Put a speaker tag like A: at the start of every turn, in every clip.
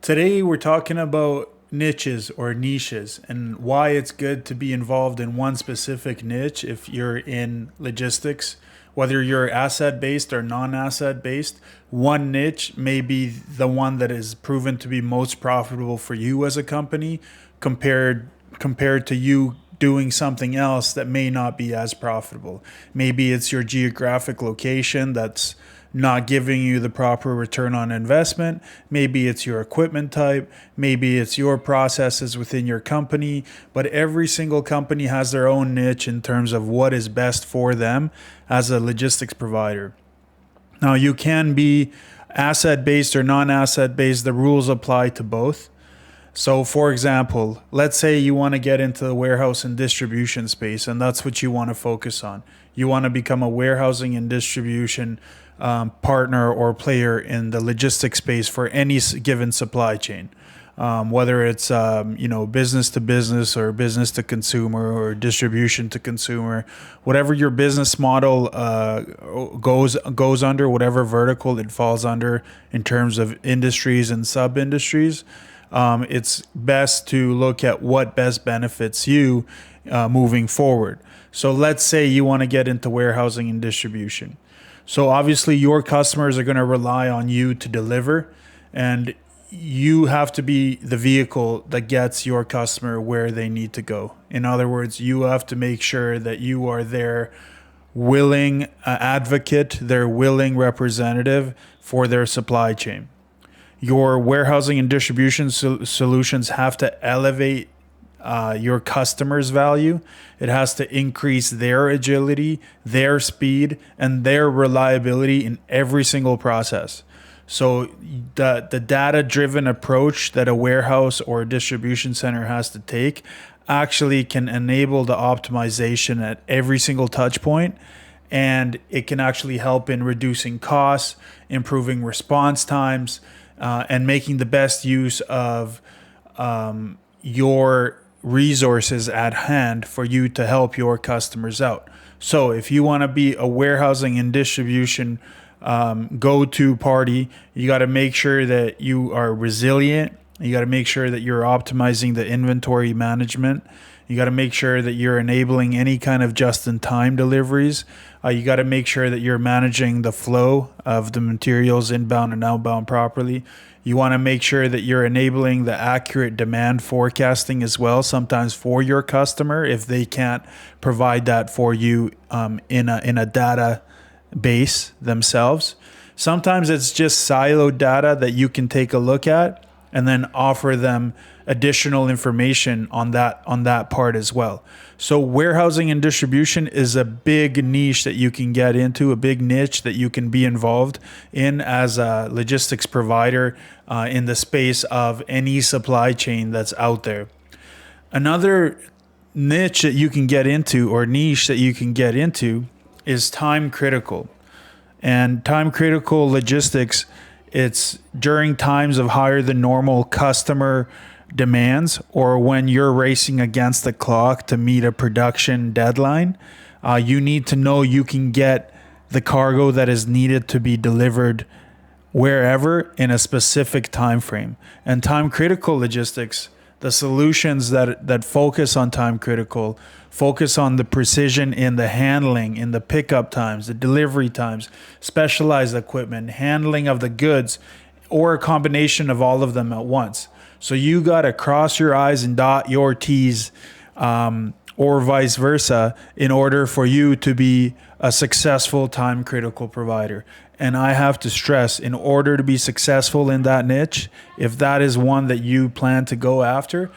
A: Today, we're talking about niches or niches and why it's good to be involved in one specific niche if you're in logistics. Whether you're asset based or non asset based, one niche may be the one that is proven to be most profitable for you as a company compared to you doing something else that may not be as profitable. Maybe it's your geographic location that's not giving you the proper return on investment. Maybe it's your equipment type. Maybe it's your processes within your company. But every single company has their own niche in terms of what is best for them as a logistics provider. Now, you can be asset based or non asset based. The rules apply to both. So, for example, let's say you want to get into the warehouse and distribution space, and that's what you want to focus on. You want to become a warehousing and distribution partner or player in the logistics space for any given supply chain, whether it's business to business or business to consumer or distribution to consumer, whatever your business model goes under, whatever vertical it falls under in terms of industries and sub industries. It's best to look at what best benefits you moving forward. So let's say you want to get into warehousing and distribution. So obviously your customers are going to rely on you to deliver, and you have to be the vehicle that gets your customer where they need to go. In other words, you have to make sure that you are their willing advocate, their willing representative for their supply chain. Your warehousing and distribution solutions have to elevate your customers' value. It has to increase their agility, their speed, and their reliability in every single process. So the data-driven approach that a warehouse or a distribution center has to take actually can enable the optimization at every single touch point, and it can actually help in reducing costs, improving response times, and making the best use of your resources at hand for you to help your customers out. So if you want to be a warehousing and distribution go-to party, you got to make sure that you are resilient. You got to make sure that you're optimizing the inventory management. You got to make sure that you're enabling any kind of just-in-time deliveries. You got to make sure that you're managing the flow of the materials inbound and outbound properly. You want to make sure that you're enabling the accurate demand forecasting as well, sometimes for your customer if they can't provide that for you in a data base themselves. Sometimes it's just siloed data that you can take a look at and then offer them additional information on that part as well. So warehousing and distribution is a big niche that you can get into, a big niche that you can be involved in as a logistics provider in the space of any supply chain that's out there. Another niche that you can get into, or niche that you can get into, is time critical. And time critical logistics, it's during times of higher than normal customer demands, or when you're racing against the clock to meet a production deadline. You need to know you can get the cargo that is needed to be delivered wherever in a specific time frame. And time critical logistics, the solutions that focus on time critical, focus on the precision in the handling, in the pickup times, the delivery times, specialized equipment, handling of the goods, or a combination of all of them at once. So you got to cross your I's and dot your T's, or vice versa, in order for you to be a successful time critical provider. And I have to stress, in order to be successful in that niche, if that is one that you plan to go after,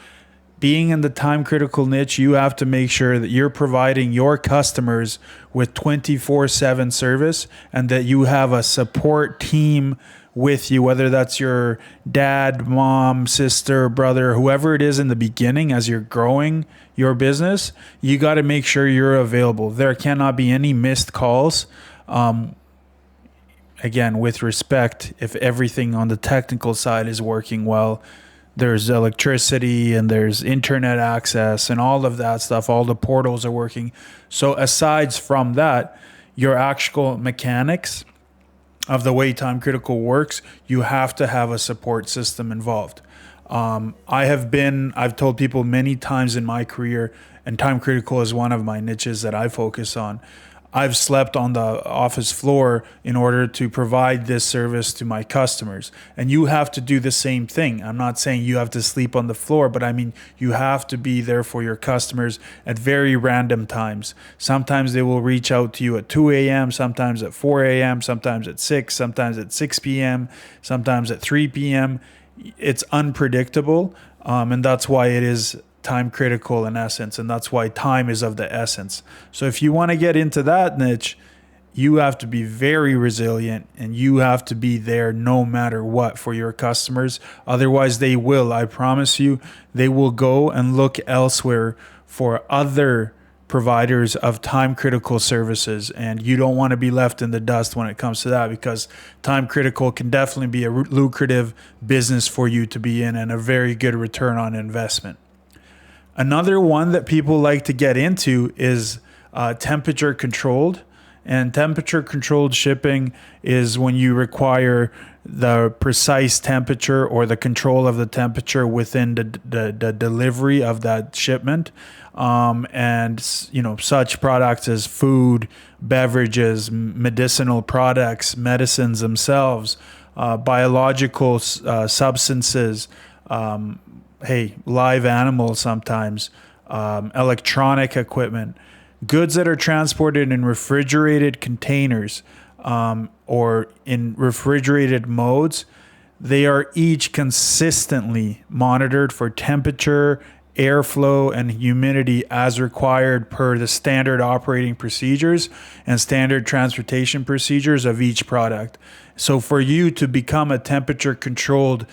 A: being in the time critical niche, you have to make sure that you're providing your customers with 24/7 service, and that you have a support team with you, whether that's your dad, mom, sister, brother, whoever it is in the beginning as you're growing your business. You got to make sure you're available. There cannot be any missed calls. Again, with respect, if everything on the technical side is working well, there's electricity and there's internet access and all of that stuff, all the portals are working. So aside from that, your actual mechanics of the way time critical works, you have to have a support system involved. I've told people many times in my career, and time critical is one of my niches that I focus on. I've slept on the office floor in order to provide this service to my customers. And you have to do the same thing. I'm not saying you have to sleep on the floor, but I mean, you have to be there for your customers at very random times. Sometimes they will reach out to you at 2 a.m., sometimes at 4 a.m., sometimes at 6, sometimes at 6 p.m., sometimes at 3 p.m. It's unpredictable. And that's why it is time critical in essence, and that's why time is of the essence. So if you want to get into that niche, you have to be very resilient, and you have to be there no matter what for your customers. Otherwise, I promise you, they will go and look elsewhere for other providers of time critical services, and you don't want to be left in the dust when it comes to that, because time critical can definitely be a lucrative business for you to be in and a very good return on investment. Another one that people like to get into is temperature controlled. And temperature controlled shipping is when you require the precise temperature or the control of the temperature within the delivery of that shipment. And such products as food, beverages, medicinal products, medicines themselves, biological substances, live animals sometimes, electronic equipment, goods that are transported in refrigerated containers or in refrigerated modes. They are each consistently monitored for temperature, airflow, and humidity as required per the standard operating procedures and standard transportation procedures of each product. So for you to become a temperature controlled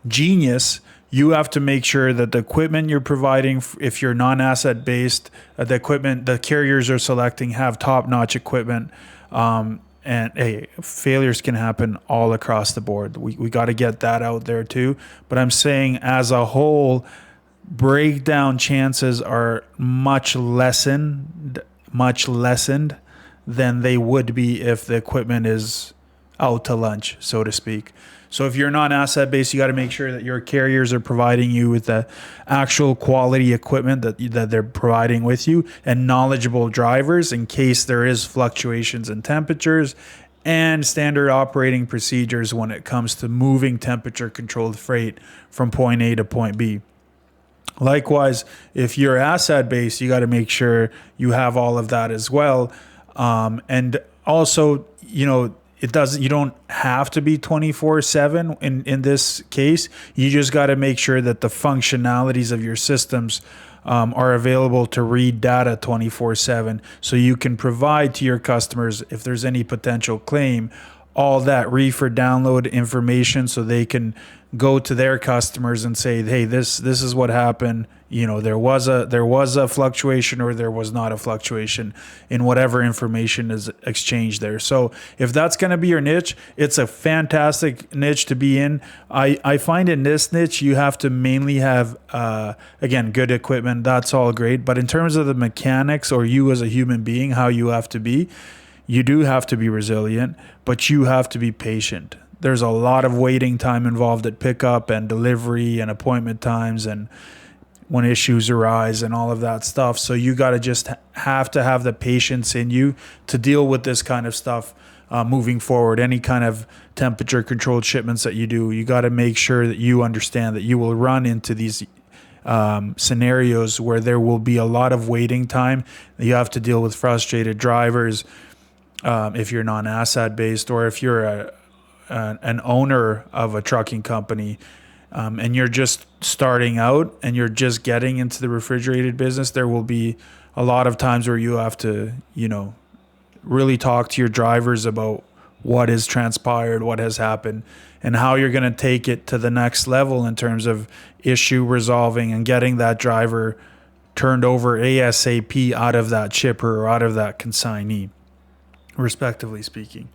A: genius, you have to make sure that the equipment you're providing, if you're non-asset based, the equipment the carriers are selecting have top-notch equipment. And failures can happen all across the board. We got to get that out there too. But I'm saying as a whole, breakdown chances are much lessened than they would be if the equipment is out to lunch, so to speak. So if you're non-asset based, you got to make sure that your carriers are providing you with the actual quality equipment that they're providing with you, and knowledgeable drivers in case there is fluctuations in temperatures, and standard operating procedures when it comes to moving temperature controlled freight from point A to point B. Likewise, if you're asset based, you got to make sure you have all of that as well. And also, you don't have to be 24/7 in this case. You just got to make sure that the functionalities of your systems are available to read data 24/7, so you can provide to your customers, if there's any potential claim, all that reefer download information, so they can go to their customers and say, hey, this is what happened. There was a fluctuation, or there was not a fluctuation in whatever information is exchanged there. So if that's going to be your niche, it's a fantastic niche to be in. I find in this niche, you have to mainly have, again, good equipment. That's all great. But in terms of the mechanics, or you as a human being, how you have to be, you do have to be resilient, but you have to be patient. There's a lot of waiting time involved at pickup and delivery and appointment times, and when issues arise and all of that stuff. So you got to just have to have the patience in you to deal with this kind of stuff moving forward. Any kind of temperature controlled shipments that you do, you got to make sure that you understand that you will run into these scenarios where there will be a lot of waiting time. You have to deal with frustrated drivers if you're non-asset based, or if you're an owner of a trucking company. And you're just starting out and you're just getting into the refrigerated business, there will be a lot of times where you have to, really talk to your drivers about what has transpired, what has happened, and how you're going to take it to the next level in terms of issue resolving and getting that driver turned over ASAP out of that shipper or out of that consignee, respectively speaking.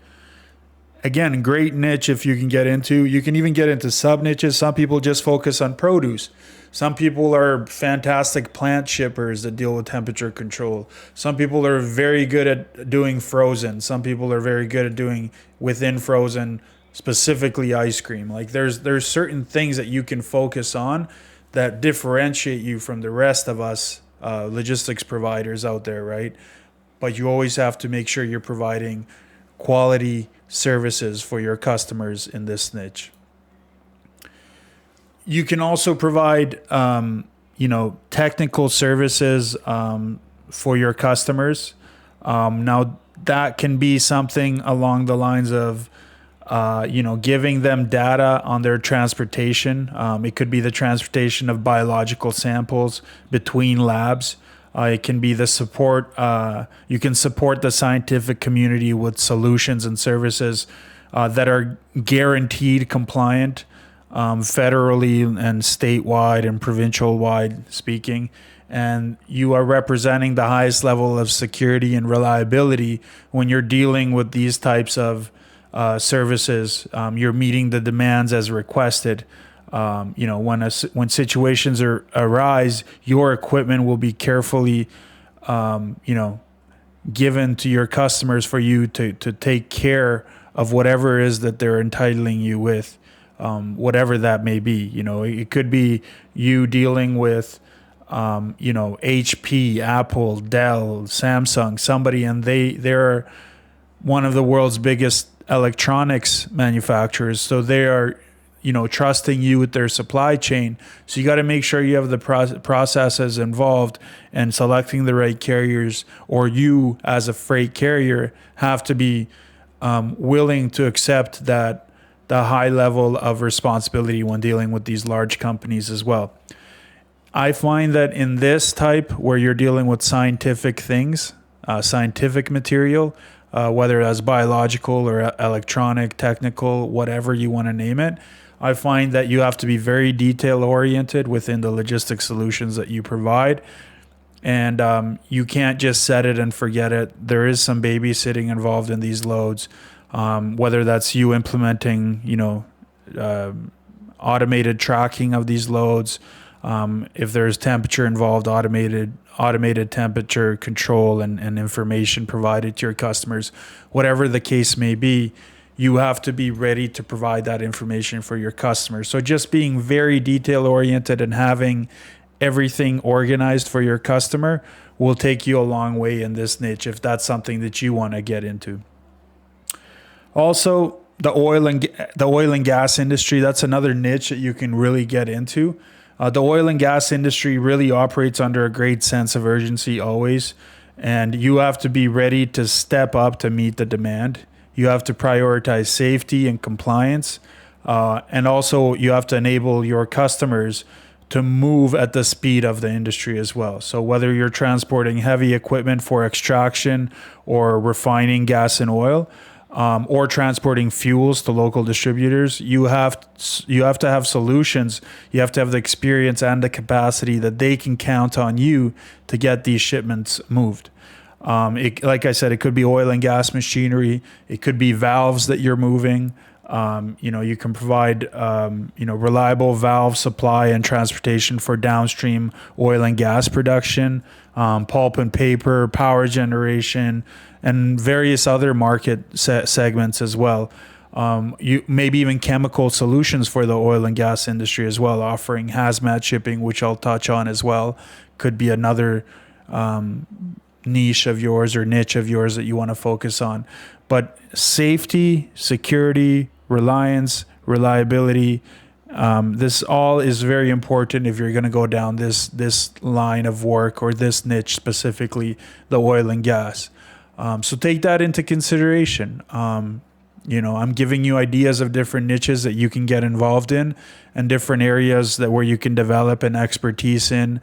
A: again, great niche if you can get into. You can even get into sub niches. Some people just focus on produce. Some people are fantastic plant shippers that deal with temperature control. Some people are very good at doing frozen. Some people are very good at doing within frozen, specifically ice cream. Like there's certain things that you can focus on that differentiate you from the rest of us logistics providers out there, right? But you always have to make sure you're providing quality services for your customers in this niche. You can also provide, technical services for your customers. Now, that can be something along the lines of, giving them data on their transportation. It could be the transportation of biological samples between labs. It can be the support. You can support the scientific community with solutions and services that are guaranteed compliant, federally and statewide and provincial wide speaking. And you are representing the highest level of security and reliability when you're dealing with these types of services. You're meeting the demands as requested. When situations arise, your equipment will be carefully, given to your customers for you to take care of whatever it is that they're entitling you with, whatever that may be. It could be you dealing with, HP, Apple, Dell, Samsung, somebody, and they're one of the world's biggest electronics manufacturers. So they are, trusting you with their supply chain. So you got to make sure you have the processes involved and selecting the right carriers, or you as a freight carrier have to be willing to accept that the high level of responsibility when dealing with these large companies as well. I find that in this type where you're dealing with scientific things, scientific material, whether that's biological or electronic, technical, whatever you want to name it, I find that you have to be very detail oriented within the logistics solutions that you provide. And you can't just set it and forget it. There is some babysitting involved in these loads, whether that's you implementing, automated tracking of these loads. If there's temperature involved, automated temperature control and information provided to your customers, whatever the case may be, you have to be ready to provide that information for your customers. So just being very detail oriented and having everything organized for your customer will take you a long way in this niche if that's something that you want to get into. Also, the oil and gas industry, that's another niche that you can really get into. The oil and gas industry really operates under a great sense of urgency always, and you have to be ready to step up to meet the demand. You have to prioritize safety and compliance, and also you have to enable your customers to move at the speed of the industry as well. So whether you're transporting heavy equipment for extraction or refining gas and oil, or transporting fuels to local distributors, you have to have solutions. You have to have the experience and the capacity that they can count on you to get these shipments moved. Like I said, it could be oil and gas machinery. It could be valves that you're moving. You can provide, reliable valve supply and transportation for downstream oil and gas production, pulp and paper, power generation, and various other market segments as well. You maybe even chemical solutions for the oil and gas industry as well, offering hazmat shipping, which I'll touch on as well, could be another niche of yours or niche of yours that you want to focus on. But safety, security, reliance, reliability, this all is very important if you're going to go down this line of work or this niche, specifically the oil and gas. So take that into consideration. I'm giving you ideas of different niches that you can get involved in and different areas where you can develop an expertise in.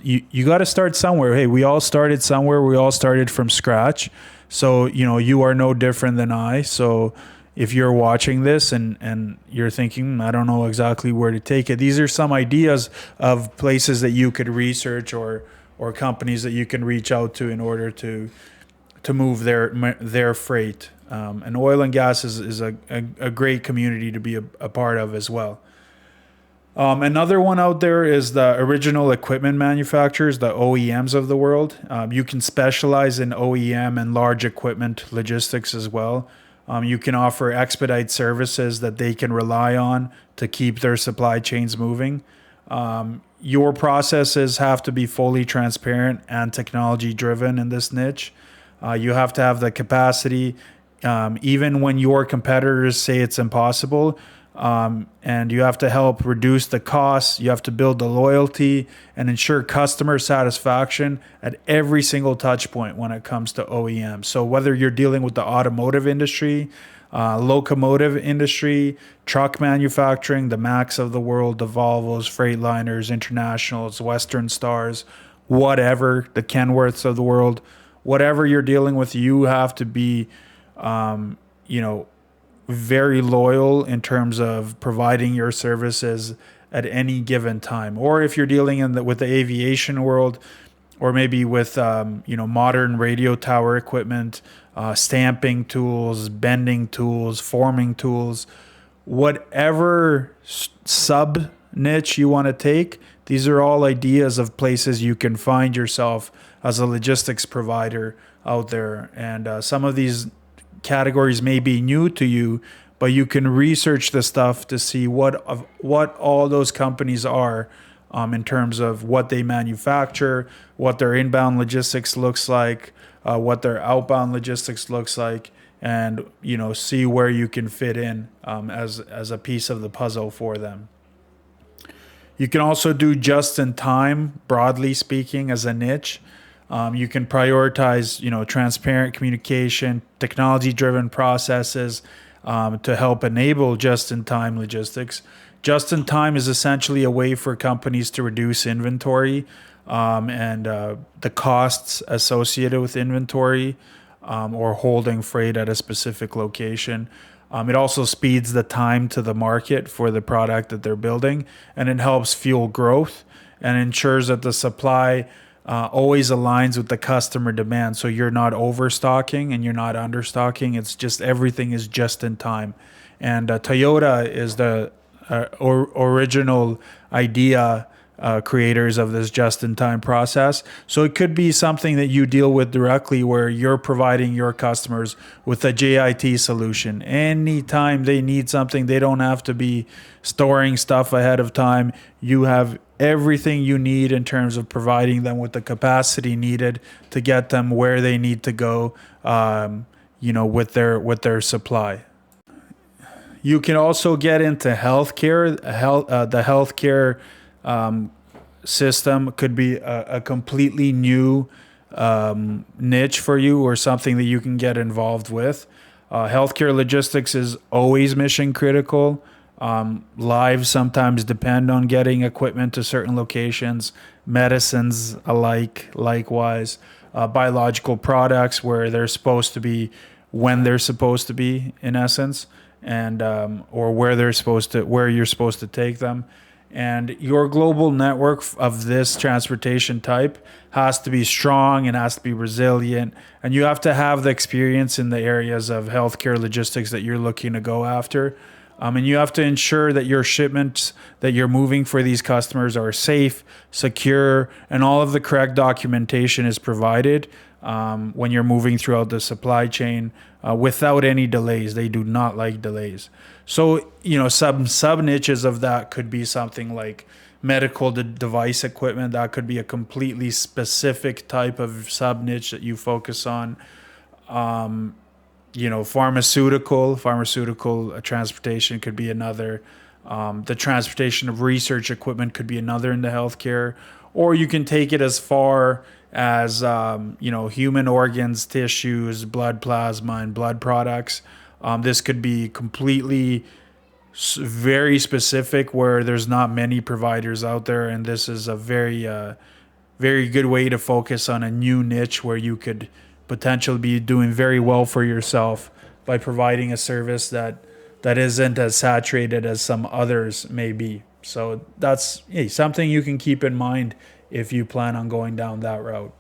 A: You got to start somewhere. Hey, we all started somewhere. We all started from scratch. So, you are no different than I. So if you're watching this and you're thinking, I don't know exactly where to take it, these are some ideas of places that you could research or companies that you can reach out to in order to move their freight. And oil and gas is a great community to be a part of as well. Another one out there is the original equipment manufacturers, the OEMs of the world. You can specialize in OEM and large equipment logistics as well. You can offer expedite services that they can rely on to keep their supply chains moving. Your processes have to be fully transparent and technology driven in this niche. You have to have the capacity, even when your competitors say it's impossible. And you have to help reduce the costs. You have to build the loyalty and ensure customer satisfaction at every single touch point when it comes to OEM. So whether you're dealing with the automotive industry, locomotive industry, truck manufacturing, the Max of the world, the Volvos, Freightliners, Internationals, Western Stars, whatever, the Kenworths of the world, whatever you're dealing with, you have to be, very loyal in terms of providing your services at any given time. Or if you're dealing with the aviation world, or maybe with modern radio tower equipment, stamping tools, bending tools, forming tools, whatever sub niche you want to take, these are all ideas of places you can find yourself as a logistics provider out there. And some of these categories may be new to you, but you can research the stuff to see what all those companies are, in terms of what they manufacture, what their inbound logistics looks like, what their outbound logistics looks like, and see where you can fit in as a piece of the puzzle for them. You can also do just in time, broadly speaking, as a niche. You can prioritize, transparent communication, technology-driven processes to help enable just-in-time logistics. Just-in-time is essentially a way for companies to reduce inventory and the costs associated with inventory or holding freight at a specific location. It also speeds the time to the market for the product that they're building, and it helps fuel growth and ensures that the supply always aligns with the customer demand. So you're not overstocking and you're not understocking. It's just everything is just in time. And Toyota is the original idea creators of this just-in-time process. So it could be something that you deal with directly, where you're providing your customers with a JIT solution. Anytime they need something, they don't have to be storing stuff ahead of time. You have everything you need in terms of providing them with the capacity needed to get them where they need to go, with their supply. You can also get into healthcare. The healthcare system could be a completely new niche for you, or something that you can get involved with. Healthcare logistics is always mission critical. Lives sometimes depend on getting equipment to certain locations, medicines likewise, biological products where they're supposed to be when they're supposed to be, in essence, and or where you're supposed to take them. And your global network of this transportation type has to be strong and has to be resilient. And you have to have the experience in the areas of healthcare logistics that you're looking to go after. And you have to ensure that your shipments that you're moving for these customers are safe, secure, and all of the correct documentation is provided when you're moving throughout the supply chain without any delays. They do not like delays. So, some sub niches of that could be something like medical device equipment. That could be a completely specific type of sub niche that you focus on. Pharmaceutical transportation could be another. The transportation of research equipment could be another in the healthcare. Or you can take it as far as, human organs, tissues, blood plasma, and blood products. This could be completely very specific, where there's not many providers out there. And this is a very, very good way to focus on a new niche where you could potentially be doing very well for yourself by providing a service that isn't as saturated as some others may be. So that's something you can keep in mind if you plan on going down that route.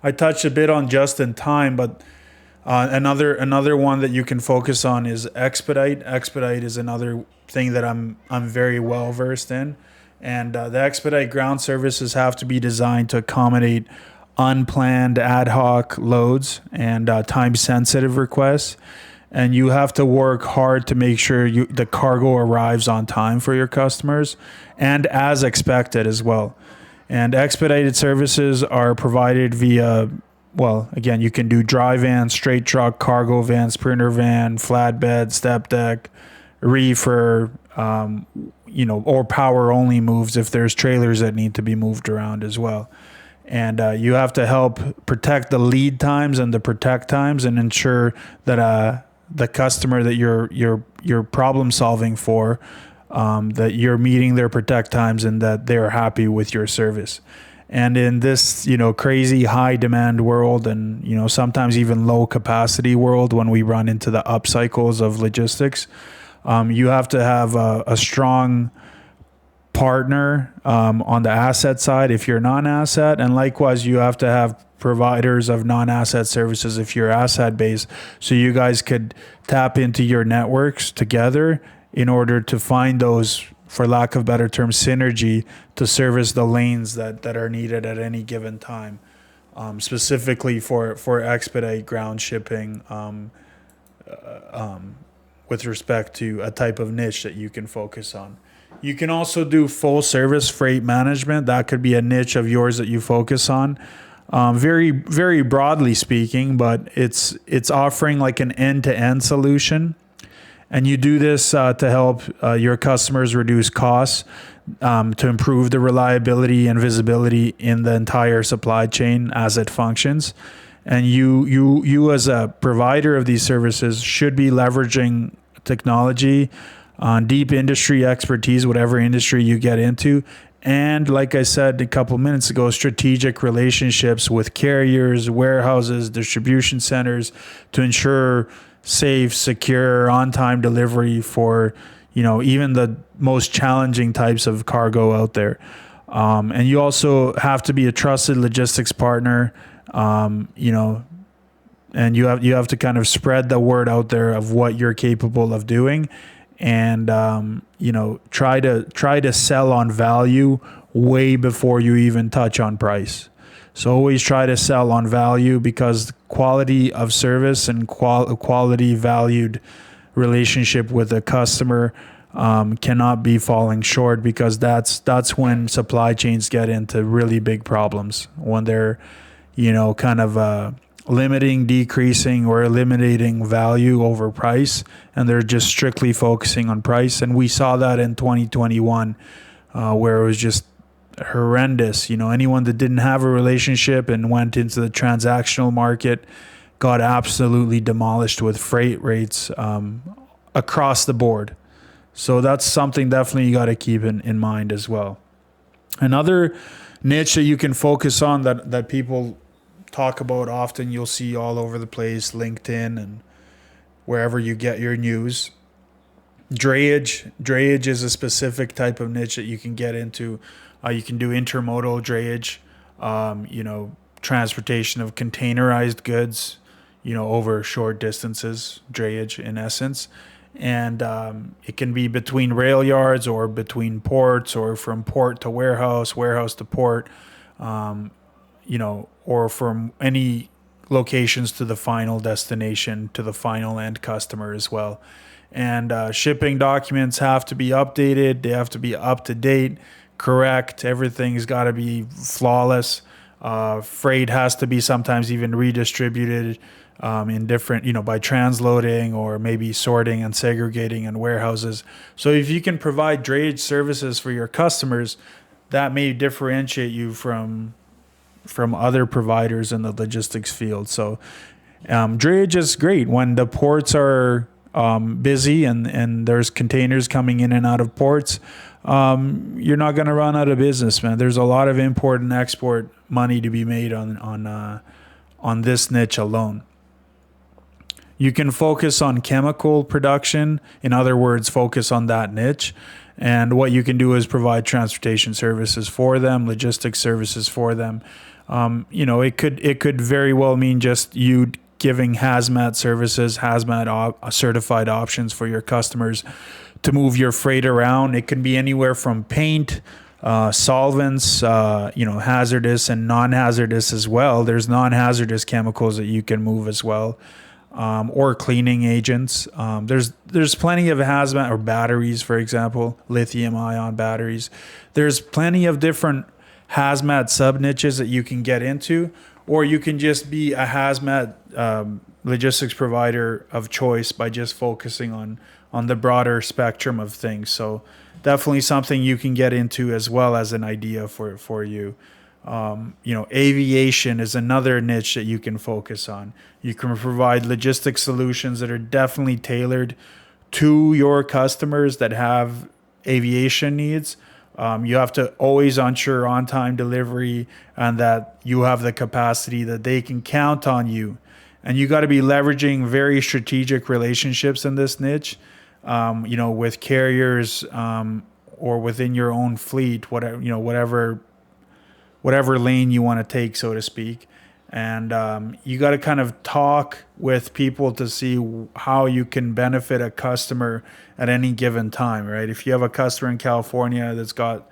A: I touched a bit on just in time, but another one that you can focus on is Expedite. Expedite is another thing that I'm very well versed in, and the Expedite ground services have to be designed to accommodate unplanned ad hoc loads and time sensitive requests, and you have to work hard to make sure the cargo arrives on time for your customers and as expected as well. And expedited services are provided via, well, again, you can do dry van, straight truck, cargo van, sprinter van, flatbed, step deck, reefer, or power only moves if there's trailers that need to be moved around as well. And you have to help protect the lead times and the protect times and ensure that the customer that you're problem solving for, that you're meeting their protect times and that they're happy with your service. And in this, crazy high demand world and, sometimes even low capacity world, when we run into the up cycles of logistics, you have to have a strong partner on the asset side if you're non-asset. And likewise, you have to have providers of non-asset services if you're asset based. So you guys could tap into your networks together in order to find those, for lack of better term, synergy to service the lanes that are needed at any given time, specifically for expedite ground shipping, with respect to a type of niche that you can focus on. You can also do full service freight management. That could be a niche of yours that you focus on. Very, very broadly speaking, but it's offering like an end-to-end solution. And you do this to help your customers reduce costs, to improve the reliability and visibility in the entire supply chain as it functions. And you as a provider of these services should be leveraging technology, deep industry expertise, whatever industry you get into. And like I said a couple minutes ago, strategic relationships with carriers, warehouses, distribution centers to ensure safe, secure, on-time delivery for, even the most challenging types of cargo out there. And you also have to be a trusted logistics partner, and you have to kind of spread the word out there of what you're capable of doing, and try to sell on value way before you even touch on price. So always try to sell on value, because quality of service and quality valued relationship with a customer cannot be falling short, because that's when supply chains get into really big problems, when they're kind of limiting, decreasing, or eliminating value over price, and they're just strictly focusing on price. And we saw that in 2021, where it was just horrendous. Anyone that didn't have a relationship and went into the transactional market got absolutely demolished with freight rates across the board. So that's something definitely you got to keep in mind as well. Another niche that you can focus on that people talk about often, you'll see all over the place, LinkedIn and wherever you get your news. Drayage. Drayage is a specific type of niche that you can get into. You can do intermodal drayage, transportation of containerized goods, over short distances, drayage in essence. And it can be between rail yards or between ports, or from port to warehouse, warehouse to port, or from any locations to the final destination, to the final end customer as well. And shipping documents have to be updated. They have to be up to date, correct. Everything's got to be flawless. Freight has to be sometimes even redistributed in different, by transloading or maybe sorting and segregating in warehouses. So if you can provide drayage services for your customers, that may differentiate you from other providers in the logistics field. So drayage is great when the ports are busy and there's containers coming in and out of ports. You're not going to run out of business, man. There's a lot of import and export money to be made on this niche alone. You can focus on chemical production. In other words, focus on that niche. And what you can do is provide transportation services for them, logistics services for them. It could very well mean just you giving hazmat services, certified options for your customers to move your freight around. It can be anywhere from paint, solvents, hazardous and non-hazardous as well. There's non-hazardous chemicals that you can move as well, or cleaning agents. There's plenty of hazmat or batteries, for example, lithium-ion batteries. There's plenty of different hazmat sub niches that you can get into, or you can just be a hazmat logistics provider of choice by just focusing on the broader spectrum of things. So definitely something you can get into as well as an idea for you. Aviation is another niche that you can focus on. You can provide logistics solutions that are definitely tailored to your customers that have aviation needs. You have to always ensure on-time delivery and that you have the capacity that they can count on you. And you got to be leveraging very strategic relationships in this niche, with carriers or within your own fleet, whatever lane you want to take, so to speak. And you got to kind of talk with people to see how you can benefit a customer at any given time, right? If you have a customer in California that's got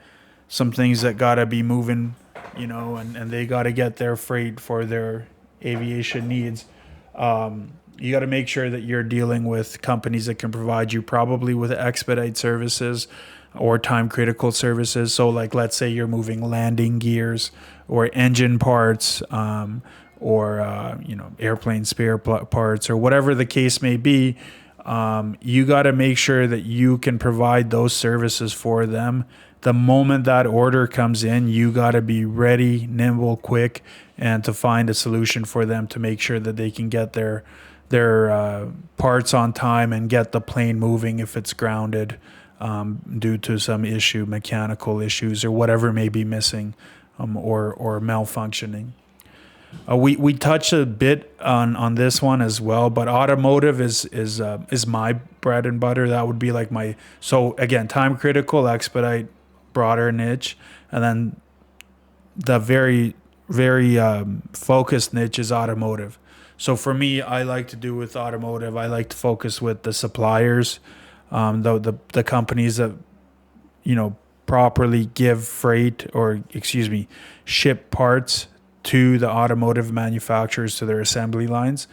A: some things that got to be moving, and they got to get their freight for their aviation needs, you got to make sure that you're dealing with companies that can provide you probably with expedite services or time critical services. So like, let's say you're moving landing gears or engine parts, or airplane spare parts, or whatever the case may be. You got to make sure that you can provide those services for them. The moment that order comes in, you got to be ready, nimble, quick, and to find a solution for them to make sure that they can get their parts on time and get the plane moving if it's grounded due to some issue, mechanical issues, or whatever may be missing, or malfunctioning. We touched a bit on this one as well, but automotive is my bread and butter. That would be like so again, time critical, expedite, broader niche, and then the very, very focused niche is automotive. So for me, I like to do with automotive, I like to focus with the suppliers, the companies that properly give freight, or ship parts to the automotive manufacturers to their assembly lines.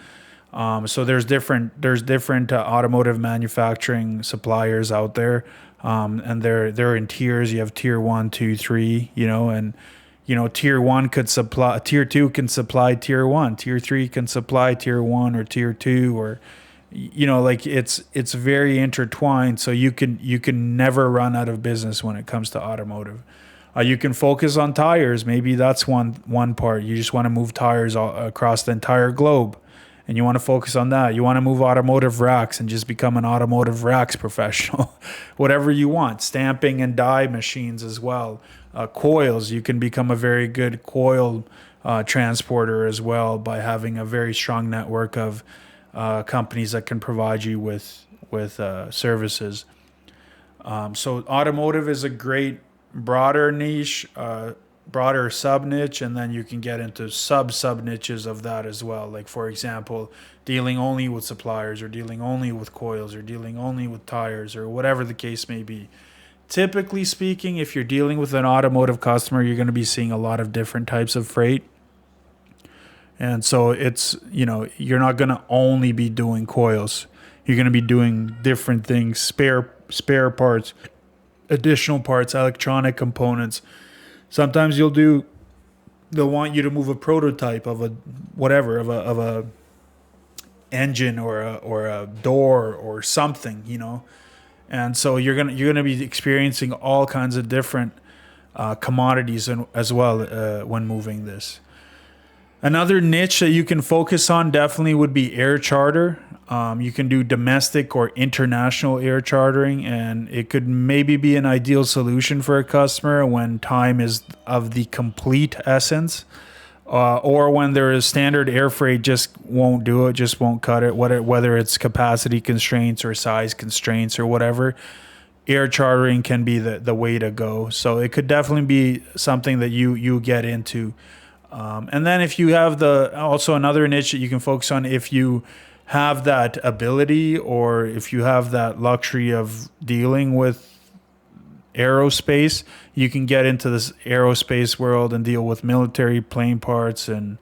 A: So there's different automotive manufacturing suppliers out there, and they're in tiers. You have tier 1, 2, 3, and tier 1 could supply, tier 2 can supply tier 1, tier 3 can supply tier 1 or tier 2, or it's very intertwined. So you can never run out of business when it comes to automotive. You can focus on tires. Maybe that's one part. You just want to move tires across the entire globe, and you want to focus on that. You want to move automotive racks and just become an automotive racks professional. Whatever you want. Stamping and die machines as well. Coils. You can become a very good coil transporter as well by having a very strong network of companies that can provide you with services. So automotive is a great broader niche, broader sub niche, and then you can get into sub niches of that as well. Like, for example, dealing only with suppliers, or dealing only with coils, or dealing only with tires, or whatever the case may be. Typically speaking, if you're dealing with an automotive customer, you're going to be seeing a lot of different types of freight. And so it's, you're not going to only be doing coils. You're going to be doing different things, spare parts, additional parts, electronic components. Sometimes they'll want you to move a prototype of a engine or a door or something, And so you're gonna be experiencing all kinds of different commodities as well when moving this. Another niche that you can focus on definitely would be air charter. You can do domestic or international air chartering, and it could maybe be an ideal solution for a customer when time is of the complete essence, or when there is standard air freight just won't do it, just won't cut it, whether it's capacity constraints or size constraints or whatever. Air chartering can be the way to go. So it could definitely be something that you get into. And then if you have also another niche that you can focus on, if you have that ability or if you have that luxury of dealing with aerospace, you can get into this aerospace world and deal with military plane parts and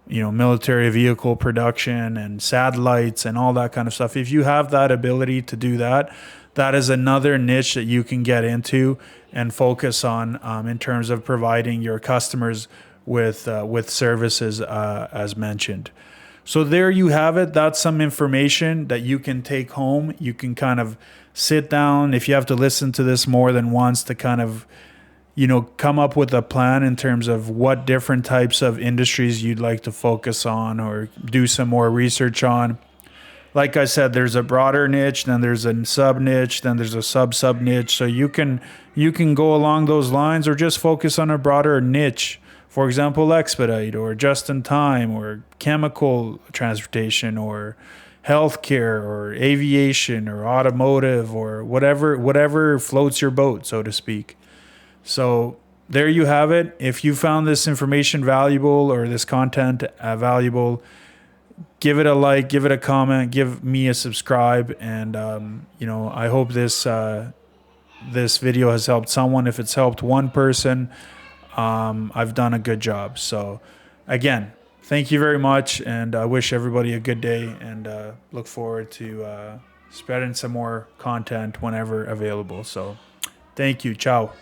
A: military vehicle production and satellites and all that kind of stuff. If you have that ability to do that, that is another niche that you can get into and focus on in terms of providing your customers with services as mentioned. So there you have it. That's some information that you can take home. You can kind of sit down, if you have to listen to this more than once, to kind of come up with a plan in terms of what different types of industries you'd like to focus on or do some more research on. Like I said, there's a broader niche, then there's a sub niche, then there's a sub niche. So you can go along those lines or just focus on a broader niche. For example, Expedite or just in time or chemical transportation or healthcare or aviation or automotive or whatever floats your boat, so to speak. So there you have it. If you found this information valuable or this content valuable, give it a like, give it a comment, give me a subscribe, and I hope this video has helped someone. If it's helped one person, I've done a good job. So again, thank you very much, and I wish everybody a good day, and look forward to spreading some more content whenever available. So thank you. Ciao.